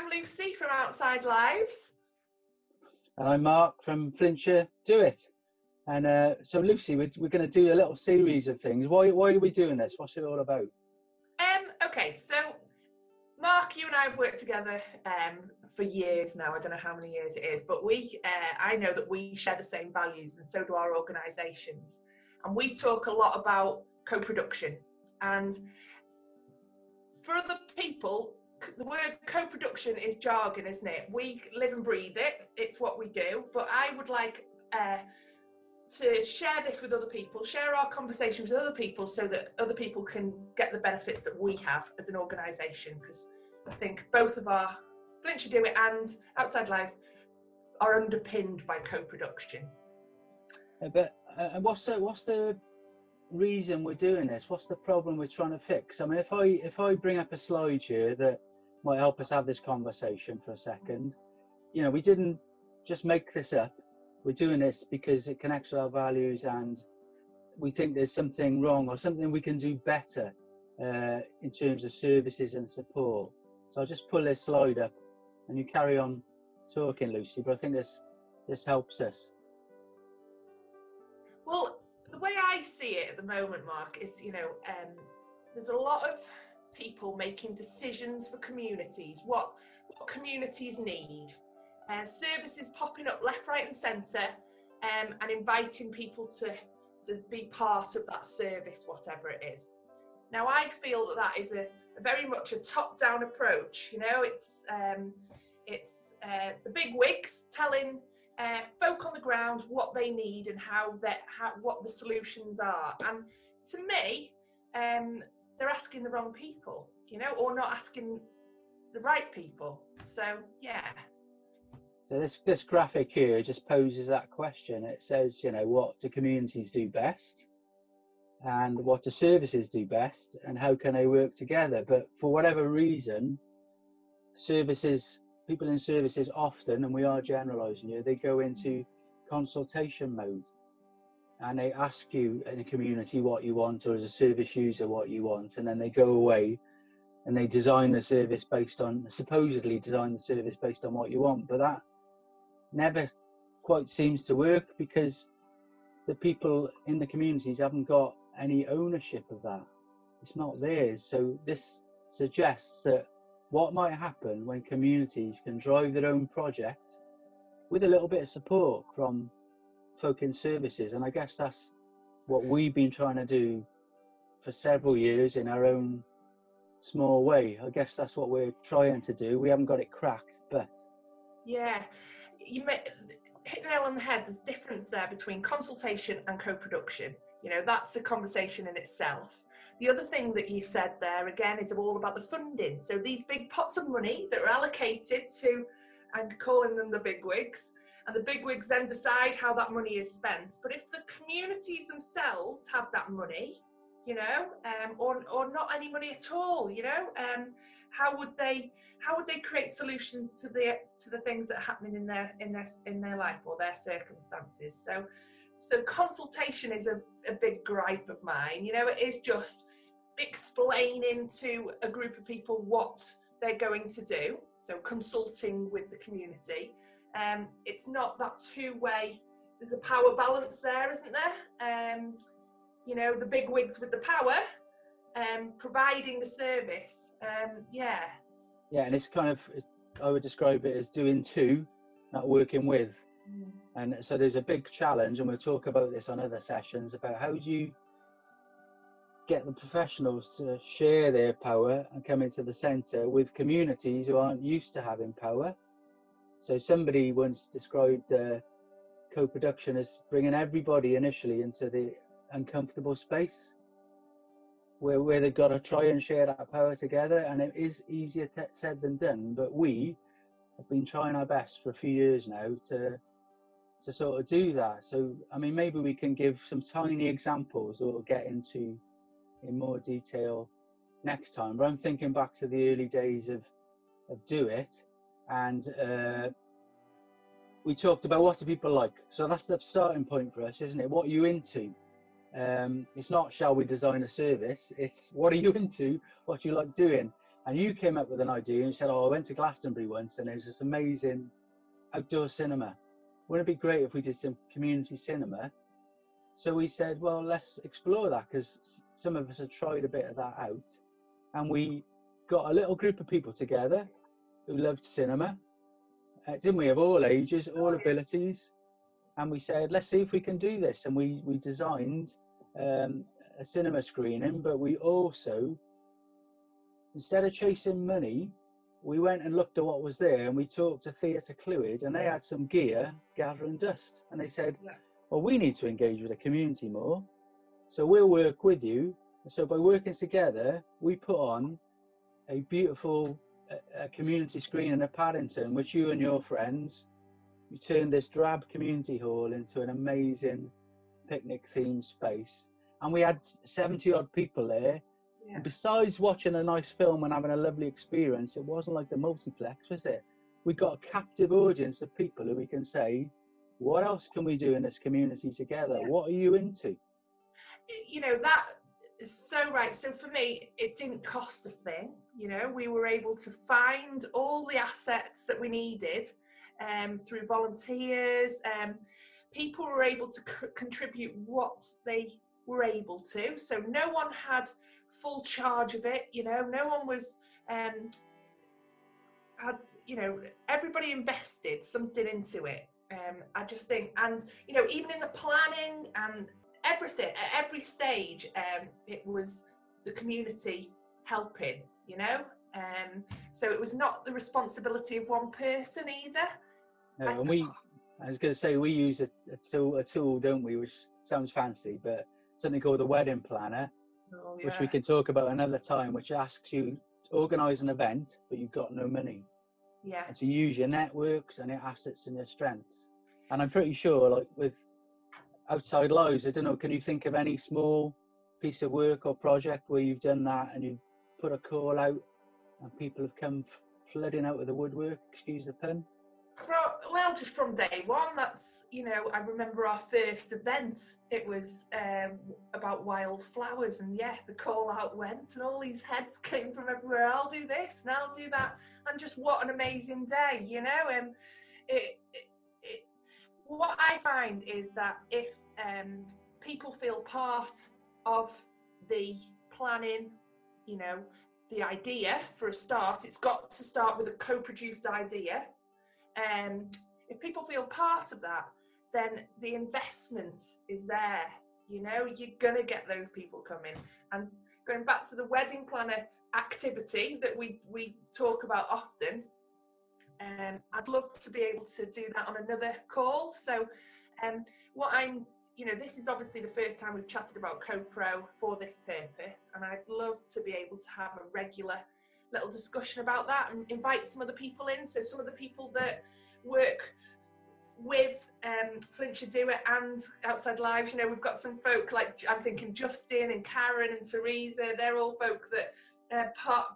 I'm Lucy from Outside Lives. And I'm Mark from Flintshire Do It. And so Lucy, we're going to do a little series of things. Why are we doing this? What's it all about? Okay, so Mark, you and I have worked together for years now. I don't know how many years it is, but I know that we share the same values, and so do our organisations. And we talk a lot about co-production. And for other people, the word co-production is jargon, isn't it? We live and breathe it. It's what we do. But I would like to share this with other people, share our conversations with other people so that other people can get the benefits that we have as an organisation. Because I think both of our Flintshire Do It and Outside Lives are underpinned by co-production. But what's the reason we're doing this? What's the problem we're trying to fix? I mean, if I bring up a slide here that might help us have this conversation for a second. You know, we didn't just make this up. We're doing this because it connects with our values, and we think there's something wrong or something we can do better in terms of services and support. So I'll just pull this slide up and you carry on talking, Lucy, but I think this helps us. Well, the way I see it at the moment, Mark, is, there's a lot of people making decisions for communities, what communities need. Services popping up left, right and centre, and inviting people to be part of that service, whatever it is. Now, I feel that is a very much a top-down approach. You know, it's the big wigs telling folk on the ground what they need and what the solutions are. And to me, they're asking the wrong people, or not asking the right people. So, yeah. So this graphic here just poses that question. It says, what do communities do best? And what do services do best? And how can they work together? But for whatever reason, people in services often, and we are generalising here, they go into consultation mode. And they ask you in a community what you want, or as a service user what you want, and then they go away and they supposedly design the service based on what you want. But that never quite seems to work, because the people in the communities haven't got any ownership of that. It's not theirs. So this suggests that what might happen when communities can drive their own project with a little bit of support from folk in services. And I guess that's what we've been trying to do for several years in our own small way. I guess that's what we're trying to do. We haven't got it cracked, but yeah, you hit the nail on the head. There's a difference there between consultation and co-production. That's a conversation in itself. The other thing that you said there again is all about the funding. So these big pots of money that are allocated to, I'm calling them the bigwigs, and the bigwigs then decide how that money is spent. But if the communities themselves have that money, or not any money at all, how would they create solutions to the things that are happening in their life or their circumstances? So consultation is a big gripe of mine. It is just explaining to a group of people what they're going to do. So consulting with the community. It's not that two-way. There's a power balance there, isn't there? The big wigs with the power, providing the service. Yeah, and it's kind of, I would describe it as doing two, not working with. And so there's a big challenge, and we'll talk about this on other sessions, about how do you get the professionals to share their power and come into the centre with communities who aren't used to having power. So somebody once described co-production as bringing everybody initially into the uncomfortable space where they've got to try and share that power together, and it is easier said than done, but we have been trying our best for a few years now to sort of do that. So I mean, maybe we can give some tiny examples or get into in more detail next time, but I'm thinking back to the early days of Do It, and we talked about what do people like. So that's the starting point for us, isn't it? What are you into? It's not shall we design a service, it's what are you into, what do you like doing. And you came up with an idea and you said, oh, I went to Glastonbury once and there's this amazing outdoor cinema. Wouldn't it be great if we did some community cinema? So we said, well, let's explore that, because some of us had tried a bit of that out. And we got a little group of people together who loved cinema, didn't we, of all ages, all abilities. And we said, let's see if we can do this. And we designed a cinema screening, but we also, instead of chasing money, we went and looked at what was there, and we talked to Theatre Clwyd, and they had some gear gathering dust. And they said, well, we need to engage with the community more, so we'll work with you. So by working together, we put on a beautiful community screening at Paddington, which you and your friends, you turned this drab community hall into an amazing picnic themed space. And we had 70 odd people there. Yeah. And besides watching a nice film and having a lovely experience, it wasn't like the multiplex, was it? We got a captive audience of people who we can say, what else can we do in this community together? Yeah. What are you into? You know, that is so right. So for me, it didn't cost a thing. You know, we were able to find all the assets that we needed through volunteers. People were able to contribute what they were able to. So no one had full charge of it. You know, no one was had, you know, everybody invested something into it. I just think, and you know, even in the planning and everything, at every stage, it was the community helping, you know. So it was not the responsibility of one person either. No, and I was going to say, we use a tool, don't we, which sounds fancy, but something called the wedding planner, which we can talk about another time, which asks you to organise an event, but you've got no money. Yeah. And to use your networks and your assets and your strengths. And I'm pretty sure, like with Outside Lives, I don't know, can you think of any small piece of work or project where you've done that and you put a call out and people have come flooding out of the woodwork, excuse the pun? Well, just from day one, that's, you know, I remember our first event, it was about wildflowers, and yeah, the call out went and all these heads came from everywhere. I'll do this and I'll do that, and just what an amazing day, you know. What I find is that if people feel part of the planning, you know, the idea for a start, it's got to start with a co-produced idea. If people feel part of that, then the investment is there. You know, you're gonna get those people coming. And going back to the wedding planner activity that we talk about often, I'd love to be able to do that on another call. So you know, this is obviously the first time we've chatted about Copro for this purpose, and I'd love to be able to have a regular little discussion about that and invite some other people in. So some of the people that work with Flintshire Do It and Outside Lives, you know, we've got some folk like, I'm thinking Justin and Karen and Teresa, they're all folk that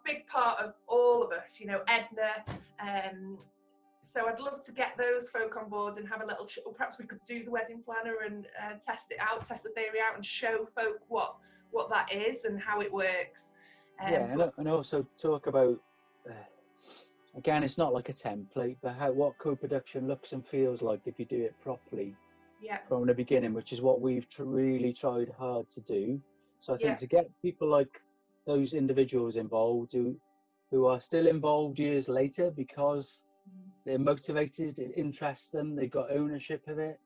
big part of all of us, you know, Edna. So I'd love to get those folk on board and have a little, perhaps we could do the wedding planner and test it out, test the theory out and show folk what that is and how it works. And also talk about, again, it's not like a template, but what co-production looks and feels like if you do it properly from the beginning, which is what we've really tried hard to do. So I think to get people like those individuals involved who are still involved years later because they're motivated, it interests them, they've got ownership of it.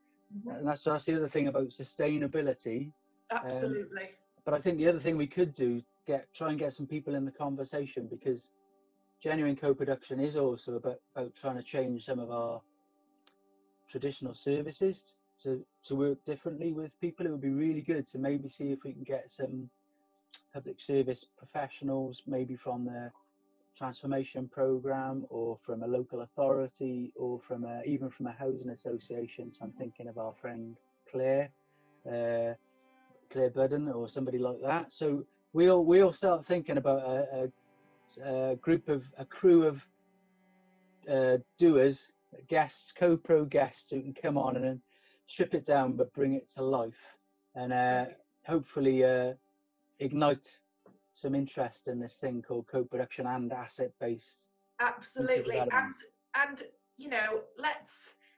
And that's the other thing about sustainability. Absolutely. But I think the other thing we could do, try and get some people in the conversation, because genuine co-production is also about trying to change some of our traditional services to work differently with people. It would be really good to maybe see if we can get some public service professionals, maybe from the transformation program or from a local authority or from even from a housing association. So I'm thinking of our friend Claire Budden or somebody like that. So we'll start thinking about a crew of doers, guests, Copro guests who can come on and strip it down but bring it to life and hopefully ignite some interest in this thing called co-production and asset-based Absolutely. development. And you know,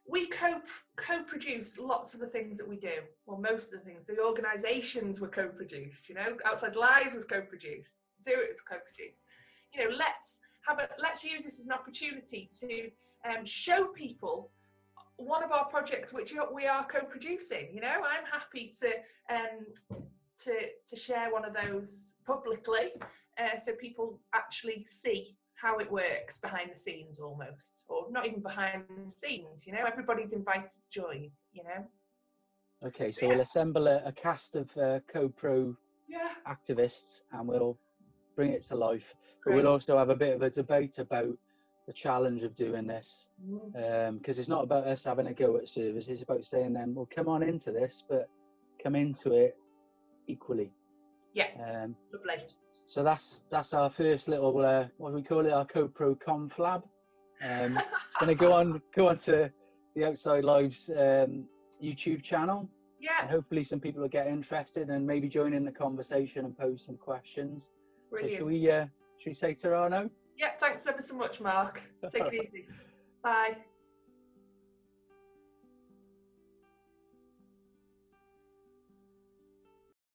we co-produce lots of the things that we do. Well, most of the things. The organisations were co-produced. You know, Outside Lives was co-produced. Do It was co-produced. You know, let's use this as an opportunity to show people one of our projects which we are co-producing. You know, I'm happy to share one of those publicly, so people actually see how it works behind the scenes, almost, or not even behind the scenes. You know, everybody's invited to join. You know. Okay, so we'll assemble a cast of Copro activists, and we'll bring it to life. But we'll also have a bit of a debate about the challenge of doing this, because it's not about us having a go at service. It's about saying then, well, come on into this, but come into it equally. Yeah. Lovely. So that's our first little what do we call it? Our Copro Conflab. Going to go on to the Outside Lives YouTube channel. Yeah. And hopefully some people will get interested and maybe join in the conversation and pose some questions. Brilliant. So should we say ta-ra now? Yeah, thanks ever so much, Mark. Take it easy. Bye.